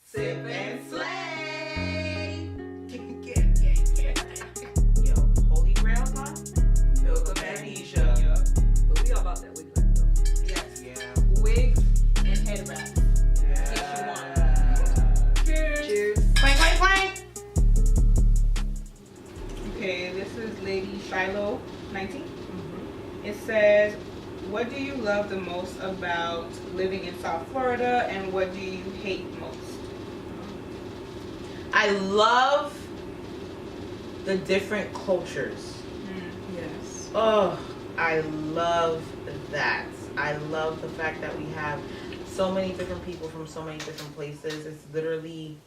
Sip and slay. Yo, holy grail, huh? Milk of magnesia. But we all about that wig life though. Yes. Yeah. Wigs and head wraps. Cheers. Cheers. Clank, clank, clank. Okay, this is Lady Shiloh 19. It says, what do you love the most about living in South Florida, and what do you hate most? I love the different cultures. Yes. Oh, I love that. I love the fact that we have so many different people from so many different places. It's literally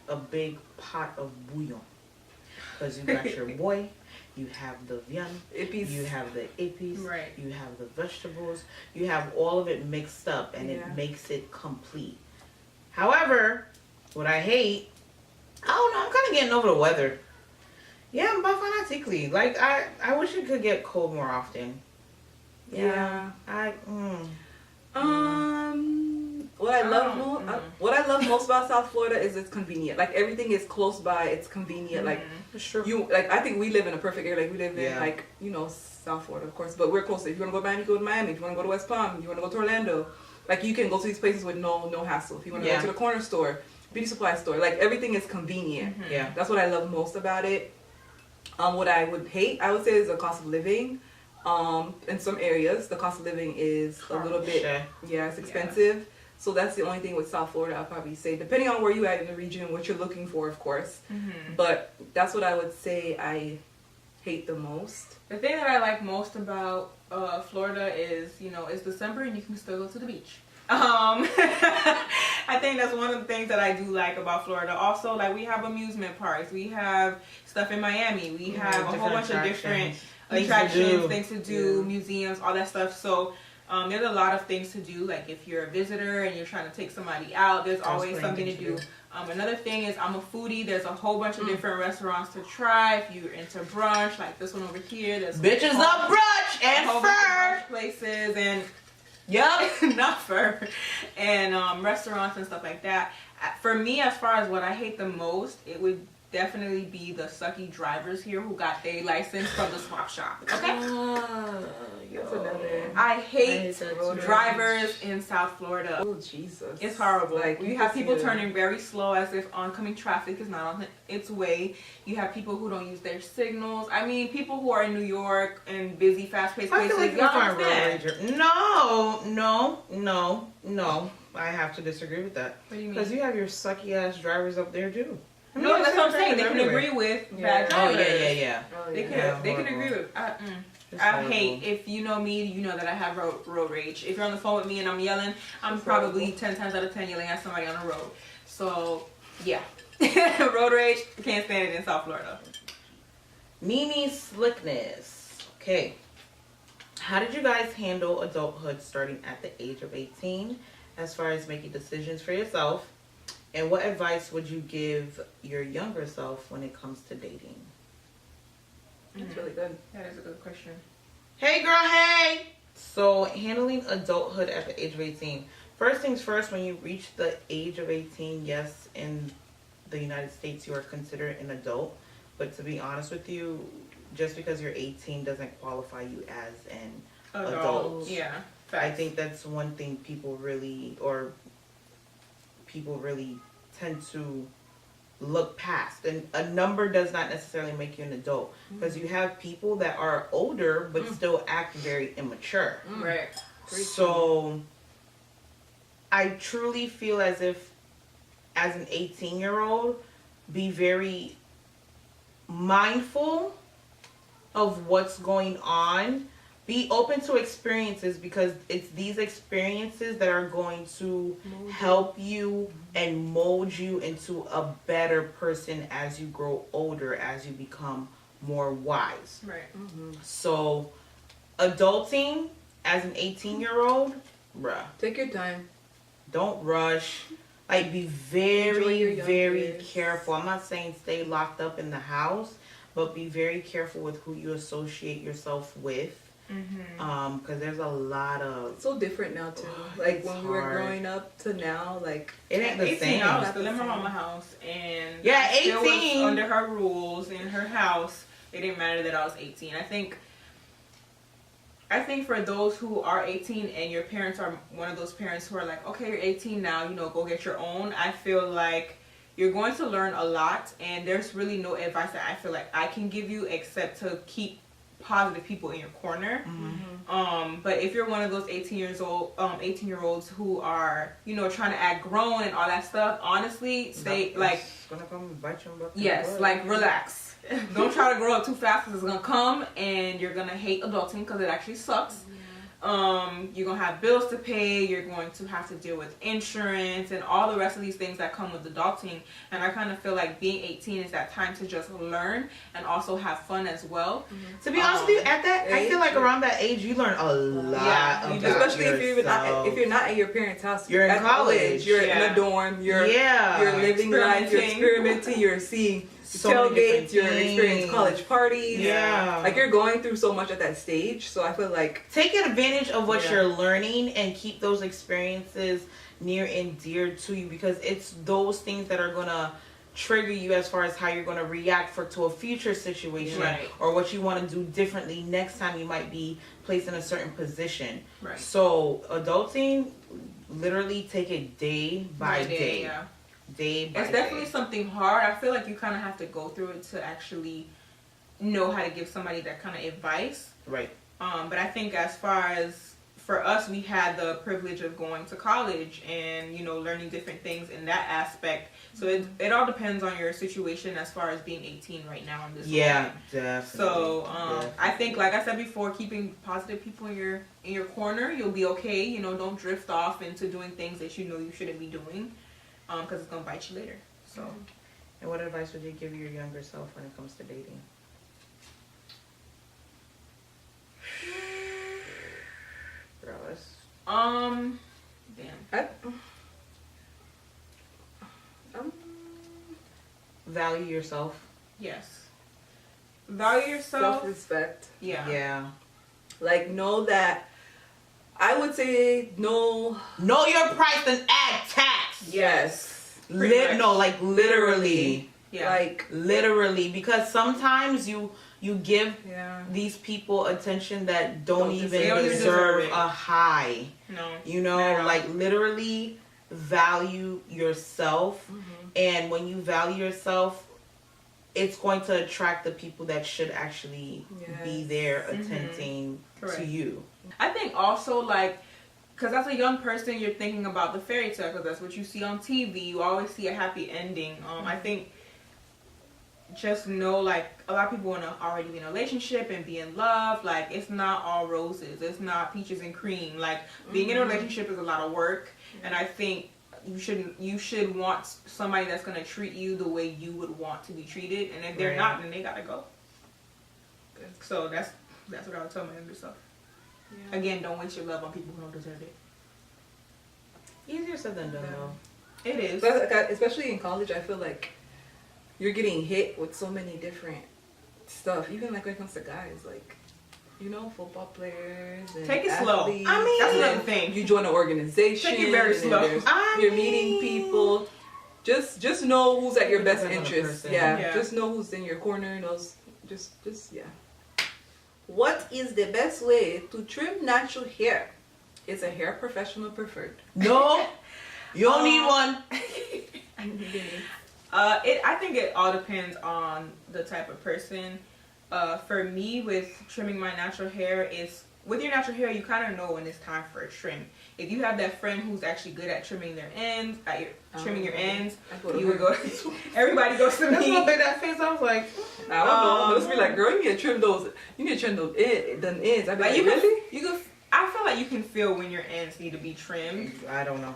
a big pot of bouillon. Because you got your boy, you have the viand, Ippies. you have the ippies, Right. you have the vegetables, you have all of it mixed up, and Yeah. it makes it complete. However, what I hate, I don't know, I'm kind of getting over the weather. Yeah, I'm fanatically. Like, I wish it could get cold more often. Yeah. What I love most about South Florida is it's convenient. Like everything is close by. It's convenient. Like I think we live in a perfect area. Like we live in South Florida, of course, but we're close. If you want to go to Miami, go to Miami. If you want to go to West Palm, you want to go to Orlando. Like you can go to these places with no hassle. If you want to go to the corner store, beauty supply store, like everything is convenient. Yeah. That's what I love most about it. What I would hate, I would say, is the cost of living. In some areas, the cost of living is a little bit, it's expensive. Yeah. So that's the only thing with South Florida, I'll probably say, depending on where you at in the region, what you're looking for, of course. But that's what I would say I hate the most. The thing that I like most about Florida is, it's December and you can still go to the beach. I think that's one of the things that I do like about Florida. Also, like, we have amusement parks, we have stuff in Miami, we have a whole bunch of different attractions, things to do, museums, all that stuff. So there's a lot of things to do. Like if you're a visitor and you're trying to take somebody out, there's always something to do. Another thing is, I'm a foodie. There's a whole bunch of different restaurants to try. If you're into brunch, like this one over here, there's bitches love brunch and fur places and not fur and restaurants and stuff like that. For me, as far as what I hate the most, it would definitely be the sucky drivers here who got their license from the swap shop. Okay. I hate drivers in South Florida. Oh Jesus! It's horrible. Like you have people turning very slow as if oncoming traffic is not on its way. You have people who don't use their signals. I mean, people who are in New York and busy, fast-paced places. I feel like you're road rager. No. I have to disagree with that. What do you mean? Because you have your sucky ass drivers up there too. No, that's what I'm saying. They can agree with bad drivers. They can agree with. I hate, if you know me, you know that I have road rage. If you're on the phone with me and I'm yelling, I'm probably 10 times out of 10 yelling at somebody on the road. So, yeah. Road rage, can't stand it in South Florida. Mimi Slickness. Okay. How did you guys handle adulthood starting at the age of 18 as far as making decisions for yourself? And what advice would you give your younger self when it comes to dating? That's really good. That is a good question. Hey girl, hey! So, handling adulthood at the age of 18. First things first, when you reach the age of 18, yes, in the United States you are considered an adult. But to be honest with you, just because you're 18 doesn't qualify you as an adult. Yeah. Facts. I think that's one thing people really tend to look past. And a number does not necessarily make you an adult, because you have people that are older but still act very immature. Right. So I truly feel as if, as an 18-year-old, be very mindful of what's going on. Be open to experiences, because it's these experiences that are going to help you and mold you into a better person as you grow older, as you become more wise. Right. So, adulting as an 18-year-old, bruh. Take your time. Don't rush. Like, be very careful. I'm not saying stay locked up in the house, but be very careful with who you associate yourself with. Because there's a lot of... It's so different now, too. Like, when we were growing up to now, like... It ain't the same. I was still in my mama's house, and yeah, 18. still was under her rules in her house. It didn't matter that I was 18. I think for those who are 18 and your parents are one of those parents who are like, okay, you're 18 now, you know, go get your own. I feel like you're going to learn a lot, and there's really no advice that I feel like I can give you except to keep positive people in your corner. But if you're one of those 18-year-olds who are, you know, trying to act grown and all that stuff, honestly, stay like, it's gonna come bite you in the yes, butt. like relax. Don't try to grow up too fast because it's gonna come and you're gonna hate adulting because it actually sucks. You're gonna have bills to pay, you're going to have to deal with insurance and all the rest of these things that come with adulting. And I kind of feel like being 18 is that time to just learn and also have fun as well. To be honest with you, at that age, I feel like around that age you learn a lot about especially yourself. if you're not at your parents' house. You're in college. You're in a dorm. You're living life. You're experimenting. You're seeing so tailgates. You're experiencing college parties. Yeah. Like, you're going through so much at that stage. So I feel like take advantage of what you're learning and keep those experiences near and dear to you, because it's those things that are gonna trigger you as far as how you're going to react to a future situation, or what you want to do differently next time you might be placed in a certain position. So adulting, literally take it day by day. Day by it's definitely something hard. I feel like you kind of have to go through it to actually know how to give somebody that kind of advice. But I think as far as for us, we had the privilege of going to college and, you know, learning different things in that aspect. So it all depends on your situation as far as being 18 right now in this moment. Definitely. So I think, like I said before, keeping positive people in your corner, you'll be okay. You know, don't drift off into doing things that you know you shouldn't be doing, because it's gonna bite you later. So. And what advice would you give your younger self when it comes to dating? Value yourself. Yes. Value yourself. Self-respect. Yeah. Like, know that, I would say, know your price and add tax. Yes. Literally. Yeah. Like, literally, because sometimes you give these people attention that don't even deserve a high. No. You know, like, literally value yourself. And when you value yourself, it's going to attract the people that should actually be there attending to you. I think also, like, because as a young person, you're thinking about the fairy tale, because that's what you see on TV. You always see a happy ending. I think just know, like, a lot of people want to already be in a relationship and be in love. Like, it's not all roses. It's not peaches and cream. Like, being in a relationship is a lot of work. And I think you should want somebody that's going to treat you the way you would want to be treated. And if they're not, then they got to go. So that's what I would tell my younger self. Again, don't waste your love on people who don't deserve it. Easier said than done, though. It is. But, especially in college, I feel like you're getting hit with so many different stuff. Even like when it comes to guys, like, you know, football players and take it athletes. Slow. I mean, that's another thing. You join an organization. Take it very slow. You're meeting people. Just know who's at your best interest. Just know who's in your corner. What is the best way to trim natural hair? Is a hair professional preferred? No, you don't need one. I think it all depends on the type of person. For me, with trimming my natural hair, is with your natural hair, you kind of know when it's time for a trim. If you have that friend who's actually good at trimming their ends, trimming your ends, you would go. Everybody goes to me. That's what made that face. I was like, I don't know. Let's be like, girl, you need to trim those. You need to trim those ends. I'd be like, really? I feel like you can feel when your ends need to be trimmed. I don't know.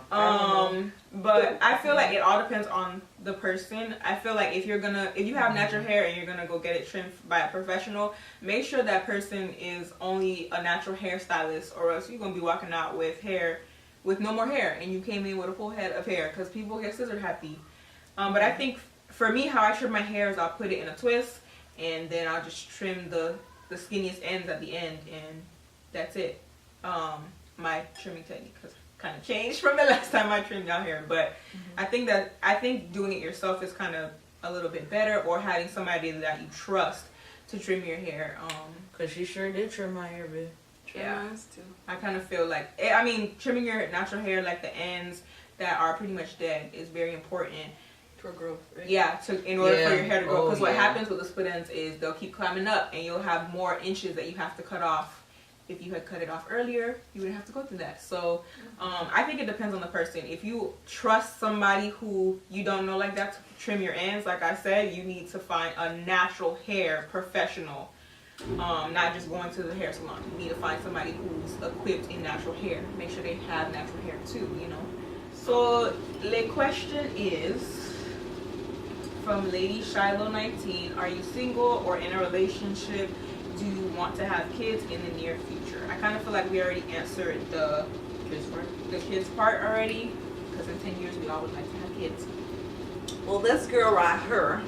But I feel like it all depends on the person. I feel like if you have natural hair and you're gonna go get it trimmed by a professional, make sure that person is only a natural hairstylist, or else you're gonna be walking out with no more hair, and you came in with a full head of hair, because people get scissor happy. But I think for me, how I trim my hair is I'll put it in a twist, and then I'll just trim the skinniest ends at the end, and that's it. My trimming technique has kind of changed from the last time I trimmed out hair, but I think doing it yourself is kind of a little bit better, or having somebody that you trust to trim your hair. Cause she sure did trim my hair, bitch. Yeah, too. I kind of feel like, I mean, trimming your natural hair, like the ends that are pretty much dead, is very important for growth, right? Yeah, in order for your hair to grow. Because what happens with the split ends is they'll keep climbing up, and you'll have more inches that you have to cut off. If you had cut it off earlier, you wouldn't have to go through that. So I think it depends on the person. If you trust somebody who you don't know like that to trim your ends, like I said, you need to find a natural hair professional. Not just going to the hair salon. You need to find somebody who's equipped in natural hair. Make sure they have natural hair too, you know. So the question is from Lady Shiloh 19, are you single or in a relationship? Do you want to have kids in the near future? I kind of feel like we already answered the kids part already, because in 10 years we all would like to have kids. Well, this girl right here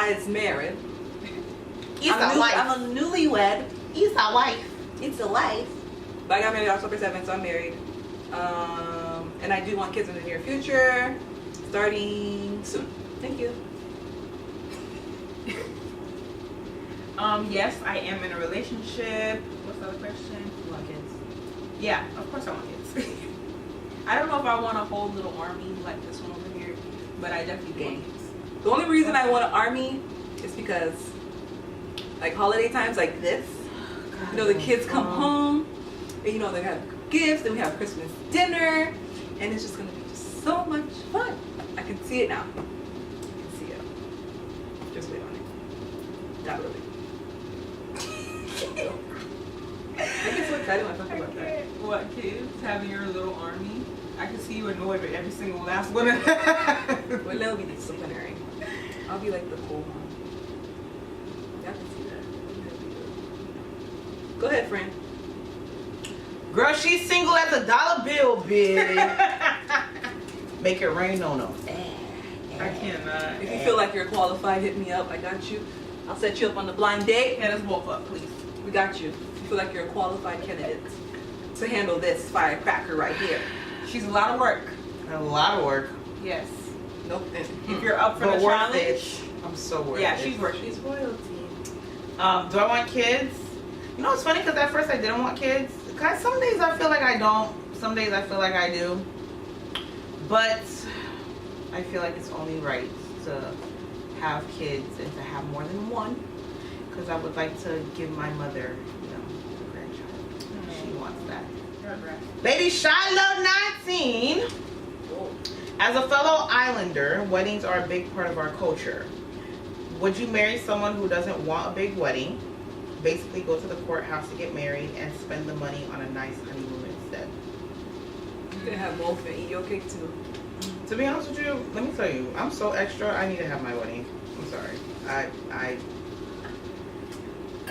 is married. I'm a newlywed. It's a wife. It's a wife. But I got married October 7th, so I'm married. And I do want kids in the near future, starting soon. Thank you. Yes, I am in a relationship. What's the other question? You want kids? Yeah, of course I want kids. I don't know if I want a whole little army like this one over here, but I definitely want kids. The only reason I want an army is because, like, holiday times like this, you know, the kids come home, and you know, they have gifts, and we have Christmas dinner, and it's just gonna be just so much fun. I can see it now. I can see it. Just wait on it. Not really. I get so excited when I talk about that. What, kids? Having your little army? I can see you annoyed with every single last one of them. Well, they'll be disciplinary. I'll be like the cool one. Y'all can see that. Go ahead, friend. Girl, she's single as a dollar bill, bitch. Make it rain on them. I cannot. If you feel like you're qualified, hit me up. I got you. I'll set you up on the blind date. Hit us both up, please. We got you. If you feel like you're a qualified candidate to handle this firecracker right here. She's a lot of work. A lot of work. Yes. Nope. If you're up for the challenge. I'm so worth it. Yeah, she's worth it. She's royalty. Do I want kids? You know, it's funny because at first I didn't want kids. Cause some days I feel like I don't. Some days I feel like I do. But I feel like it's only right to have kids and to have more than one. Because I would like to give my mother, you know, a grandchild. She wants that. Lady Shiloh 19. As a fellow islander, weddings are a big part of our culture. Would you marry someone who doesn't want a big wedding? Basically go to the courthouse to get married and spend the money on a nice honeymoon instead. You can have both and eat your cake too. To be honest with you, let me tell you, I'm so extra, I need to have my wedding. I'm sorry.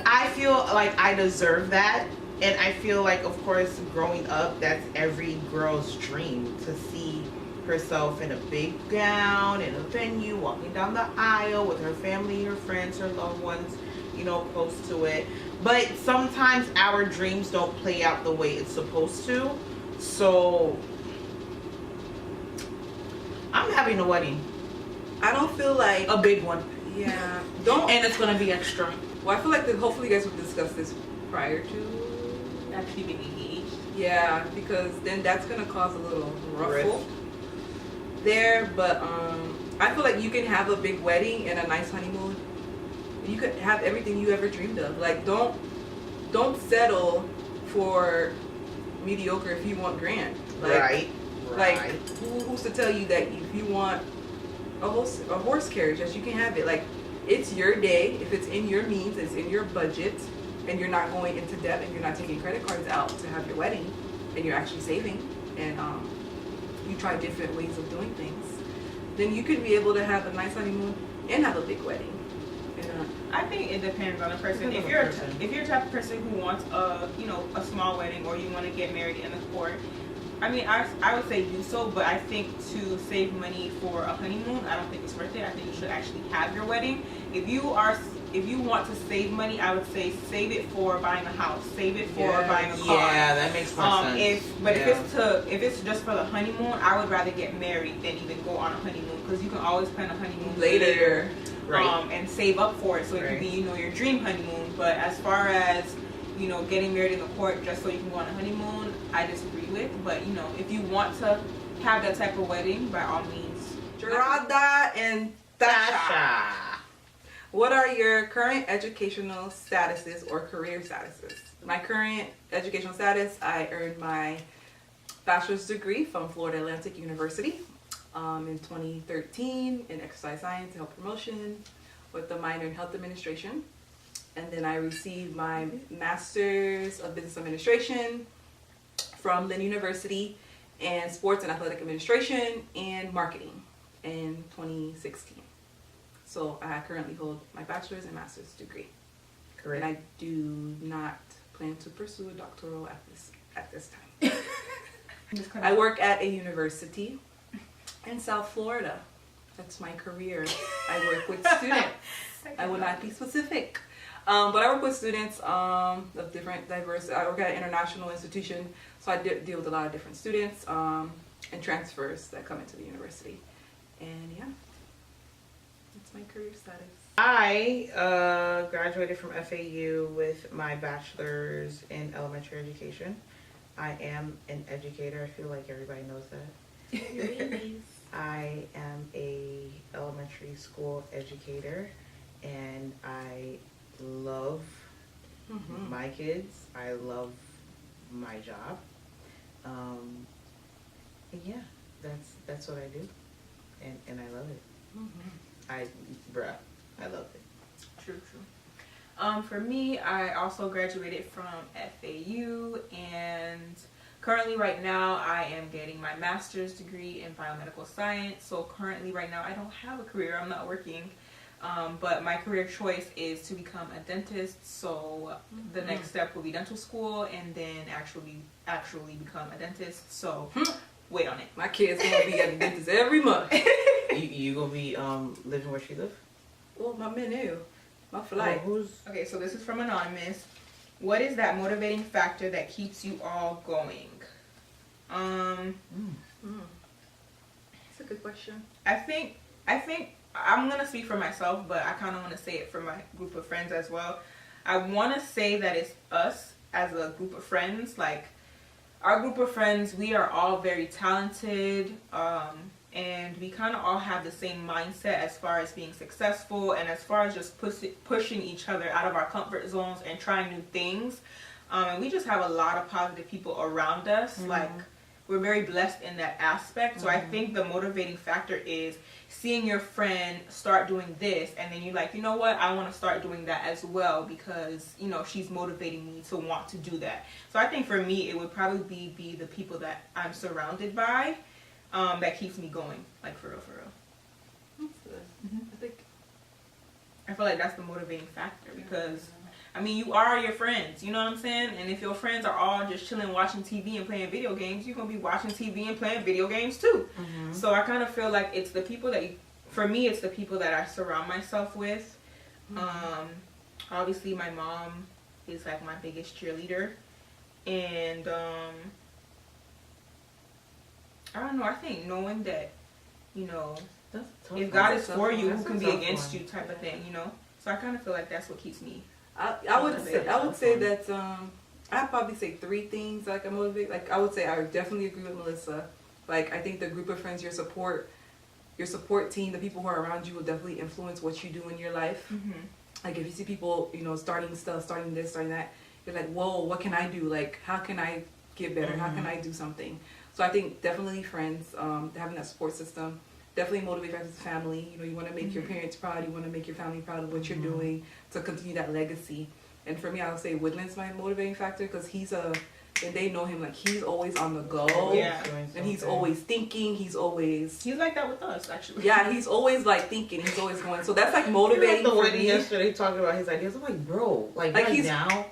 I feel like I deserve that. And I feel like, of course, growing up, that's every girl's dream, to see herself in a big gown, in a venue, walking down the aisle with her family, her friends, her loved ones, you know, close to it. But sometimes our dreams don't play out the way it's supposed to. So I'm having a wedding. I don't feel like A big one. Yeah. And it's gonna be extra. Well, I feel like hopefully you guys will discuss this prior to Actually being engaged. Yeah, because then that's gonna cause a little ruffle there. But I feel like you can have a big wedding and a nice honeymoon. You could have everything you ever dreamed of. Like, don't settle for mediocre if you want grand. Like, Like, who's to tell you that if you want a horse carriage, that you can have it? Like, it's your day. If it's in your means, it's in your budget, and you're not going into debt, and you're not taking credit cards out to have your wedding, and you're actually saving, and you try different ways of doing things, then you could be able to have a nice honeymoon and have a big wedding. I think it depends on the person. If you're the type of person who wants a small wedding, or you want to get married in the court, I mean, I would say do so, but I think to save money for a honeymoon, I don't think it's worth it. I think you should actually have your wedding. If you are if you want to save money, I would say save it for buying a house, save it for buying a car. Yeah, that makes more sense. If it's just for the honeymoon, I would rather get married than even go on a honeymoon, because you can always plan a honeymoon later. Right. And save up for it so it can be, your dream honeymoon. But as far as, getting married in the court just so you can go on a honeymoon, I disagree with. But, if you want to have that type of wedding, by all means. Gerada and Tasha, what are your current educational statuses or career statuses? My current educational status, I earned my bachelor's degree from Florida Atlantic University in 2013 in exercise science and health promotion with a minor in health administration. And then I received my master's of business administration from Lynn University in sports and athletic administration and marketing in 2016. So I currently hold my bachelor's and master's degree. Correct. And I do not plan to pursue a doctoral at this time. I work at a university in South Florida. That's my career. I work with students. I will not be specific. But I work with students of different diverse. I work at an international institution, so I deal with a lot of different students and transfers that come into the university. And yeah, that's my career status. I graduated from FAU with my bachelor's in elementary education. I am an educator. I feel like everybody knows that. I am a elementary school educator, and I love my kids. I love my job. And yeah, that's what I do, and I love it. I love it. True. For me, I also graduated from FAU, and currently right now I am getting my master's degree in biomedical science. So currently right now I don't have a career, I'm not working, but my career choice is to become a dentist. So the next step will be dental school and then actually become a dentist. So wait on it. My kids gonna be at the dentist every month. You gonna be living where she live? Well, my menu. My flight. Okay, so this is from Anonymous. What is that motivating factor that keeps you all going? That's a good question. I think I'm gonna speak for myself, but I kind of want to say it for my group of friends as well. I want to say that it's us as a group of friends. Like, our group of friends, we are all very talented, and we kind of all have the same mindset as far as being successful and as far as just pushing each other out of our comfort zones and trying new things. And we just have a lot of positive people around us. Like, we're very blessed in that aspect. So I think the motivating factor is seeing your friend start doing this, and then you're like, you know what, I want to start doing that as well, because she's motivating me to want to do that. So I think for me it would probably be the people that I'm surrounded by that keeps me going, like, for real. I feel like that's the motivating factor, because I mean, you are your friends, you know what I'm saying? And if your friends are all just chilling, watching TV and playing video games, you're going to be watching TV and playing video games too. So I kind of feel like it's the people that, for me, it's the people that I surround myself with. Obviously, my mom is like my biggest cheerleader. And I don't know, I think knowing that, if God is for you, who can be against you type of thing, So I kind of feel like that's what keeps me. I would say that I'd probably say three things like I motivate. Like, I would say I definitely agree with Melissa. Like, I think the group of friends, your support team, the people who are around you will definitely influence what you do in your life. Like, if you see people, starting stuff, starting this, starting that, you're like, whoa, what can I do? Like, how can I get better? How can I do something? So I think definitely friends, having that support system. Definitely motivate as a family. You want to make your parents proud. You want to make your family proud of what you're doing to continue that legacy. And for me, I would say Woodland's my motivating factor, because and they know him, like, he's always on the go. Yeah. And he's always thinking. He's like that with us, actually. Yeah, he's always, like, thinking. He's always going. So that's, like, motivating the for way me. Yesterday talking about his ideas. I'm like, bro, like right he's now.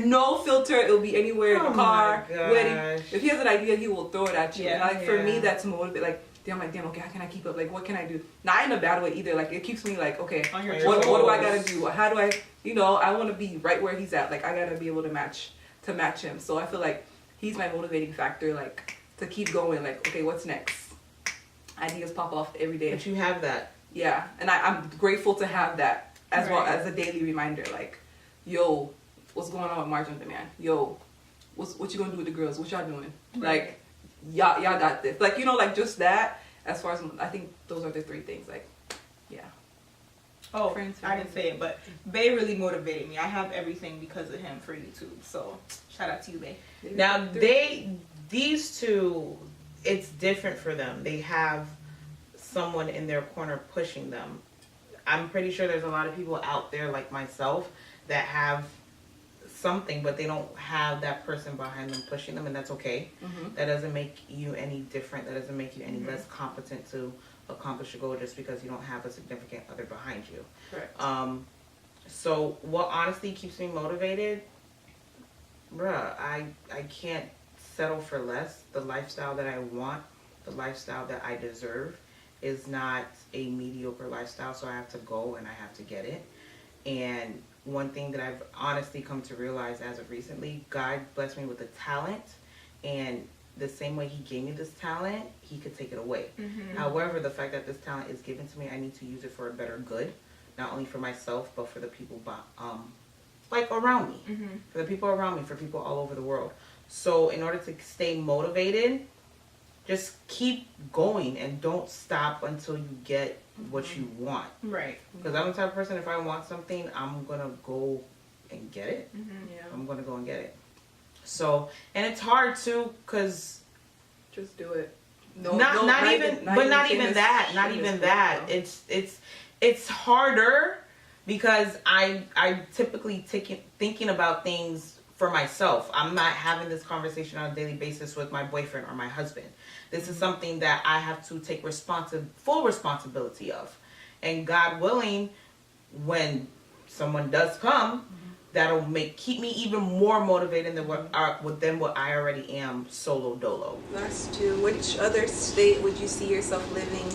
No filter. It'll be anywhere in the car. My gosh. If he has an idea, he will throw it at you. Yeah. And, like, for me, that's motivating. Like, I'm like, damn, okay, how can I keep up? Like, what can I do? Not in a bad way either. Like, it keeps me like, okay, what do I gotta do? How do I, I want to be right where he's at. Like, I gotta be able to match him. So I feel like he's my motivating factor, like, to keep going. Like, okay, what's next? Ideas pop off every day. But you have that. Yeah, and I'm grateful to have that as well as a daily reminder. Like, yo, what's going on with Marj On Demand? Yo, what you gonna do with the girls? What y'all doing? Like, y'all got this. Like, like just that. As far as I think those are the three things. Like, yeah. Oh, friends, I didn't say it, but Bay really motivated me. I have everything because of him for YouTube. So shout out to you, Bay. Now these two, it's different for them. They have someone in their corner pushing them. I'm pretty sure there's a lot of people out there like myself that have something, but they don't have that person behind them pushing them, and that's okay. That doesn't make you any different. That doesn't make you any less competent to accomplish a goal just because you don't have a significant other behind you. Correct. So what honestly keeps me motivated, bruh, I can't settle for less. The lifestyle that I want, the lifestyle that I deserve is not a mediocre lifestyle, so I have to go and I have to get it. And one thing that I've honestly come to realize as of recently, God blessed me with a talent, and the same way he gave me this talent, he could take it away. However, the fact that this talent is given to me, I need to use it for a better good, not only for myself, but for the people like around me, for the people around me, for people all over the world. So in order to stay motivated, just keep going and don't stop until you get what you want. Right. Because I'm the type of person, if I want something, I'm going to go and get it. Yeah. I'm going to go and get it. So, and it's hard too, because... Just do it. Not even that. It's harder because I typically thinking about things for myself. I'm not having this conversation on a daily basis with my boyfriend or my husband. This is something that I have to take full responsibility of. And God willing, when someone does come, that'll keep me even more motivated than what I already am solo dolo. Last two. Which other state would you see yourself living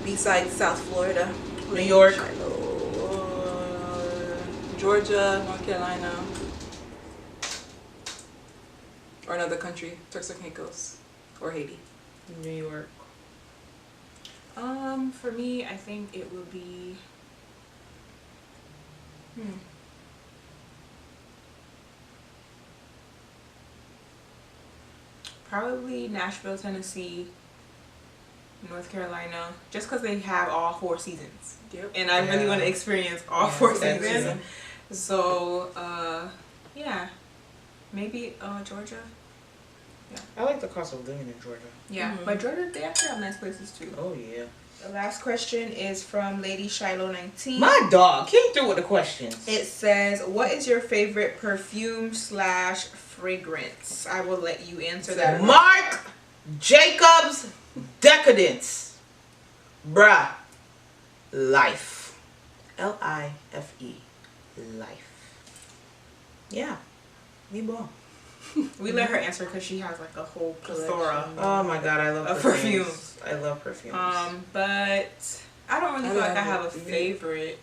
besides South Florida? New York. Georgia, North Carolina. Or another country, Turks and Caicos, or Haiti. New York. For me, I think it would be. Probably Nashville, Tennessee, North Carolina, just because they have all 4 seasons. Yep. And I really want to experience all 4 seasons. So, yeah. Maybe Georgia. Yeah. I like the cost of living in Georgia. Yeah, but Georgia, they actually have nice places too. Oh, yeah. The last question is from Lady Shiloh 19. My dog came through with the questions. It says, what is your favorite perfume / fragrance? I will let you answer that. Marc Jacobs Decadence. Bruh. Life. Life. Life. Yeah. Me boy. We let her answer because she has like a whole plethora. Oh my god, I love perfumes. I love perfumes. But I don't really feel like I have a favorite.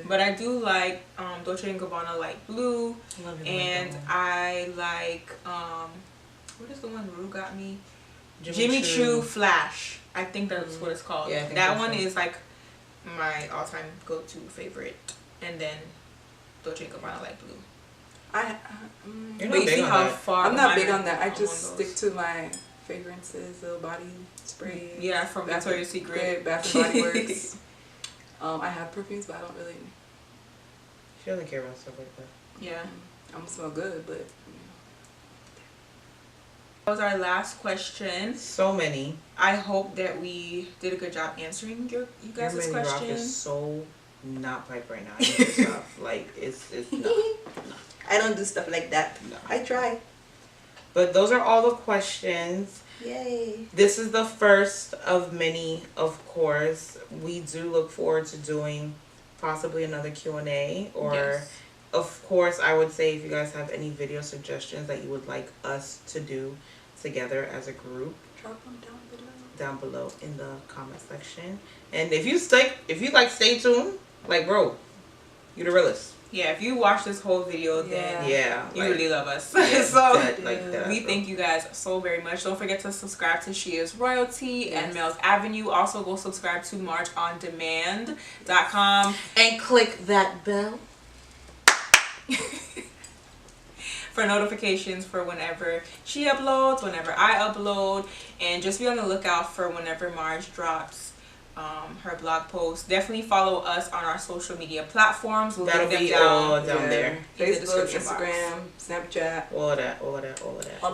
But I do like Dolce & Gabbana Light Blue. And I like what is the one Rue got me? Jimmy Choo Flash. I think that's what it's called. Yeah, that one is like my all-time go-to favorite. And then Dolce & Gabbana Light Blue. You're not big on that. I'm not big on that. I just stick to my fragrances, the body spray. Yeah, from Victoria's Secret, Bath and Body Works. I have perfumes, but I don't really. She doesn't care about stuff like that. Yeah, I'm gonna smell good, but. That was our last question. So many. I hope that we did a good job answering you guys' questions. Rock is so not pipe right now. I need to stop. Like it's not. I don't do stuff like that. No. I try. But those are all the questions. Yay. This is the first of many, of course. We do look forward to doing possibly another Q&A. Or, of course, I would say if you guys have any video suggestions that you would like us to do together as a group. Drop them down below. Down below in the comment section. And if you like stay tuned, like bro, you the realest. Yeah, if you watch this whole video, then you really love us. Yeah, So that, we thank you guys so very much. Don't forget to subscribe to She Is Royalty and Mel's Avenue. Also go subscribe to marjondemand.com and click that bell for notifications for whenever she uploads, whenever I upload, and just be on the lookout for whenever Marj drops her blog post. Definitely follow us on our social media platforms. We'll That'll link them be all down there. Facebook, Instagram, Snapchat, all that.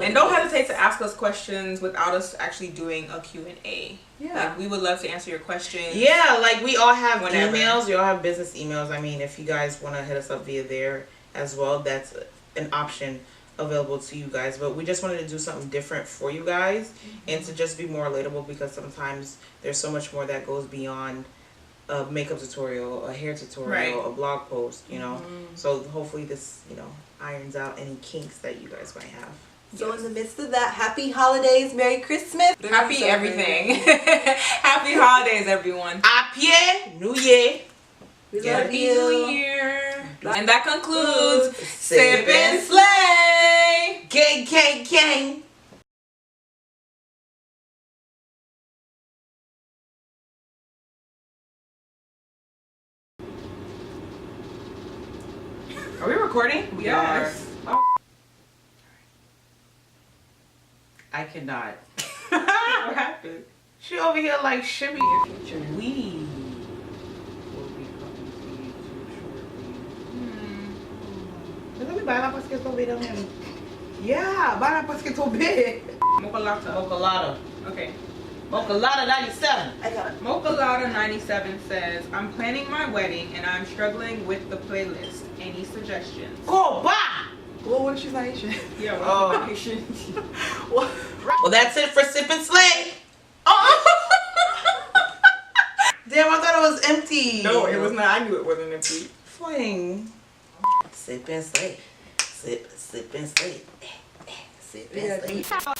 And don't hesitate to ask us questions without us actually doing a Q&A. Yeah. Like, we would love to answer your questions. Yeah, like we all have Whenever. emails. We all have business emails. I mean, if you guys want to hit us up via there as well, that's an option available to you guys. But we just wanted to do something different for you guys and to just be more relatable, because sometimes there's so much more that goes beyond a makeup tutorial, a hair tutorial, a blog post, you know. So hopefully this, you know, irons out any kinks that you guys might have. So in the midst of that, happy holidays, Merry Christmas, happy everything. Happy holidays, everyone. Happy New Year. We love Happy you. New Year. And that concludes Sip and Slay. Gang, gang, gang. Are we recording? We Yes. are. I cannot. What happened? She over here like shimmy. We will be coming to you shortly. Let me buy la pasquito bit on him. Yeah, buy la pasquito bit. Mocha Latte. Mocha Lotta. Okay. Mocha Lotta 97. I got it. Mocha Lotta 97 says, I'm planning my wedding and I'm struggling with the playlist. Any suggestions? Go bye. Well, what if she's not Asian? Yeah, Oh. Asian. Well, that's it for Sip and Slay. Damn, I thought it was empty. No, it was not. I knew it wasn't empty. Fling. Sip and slay. Sip and slay. Sip and slay.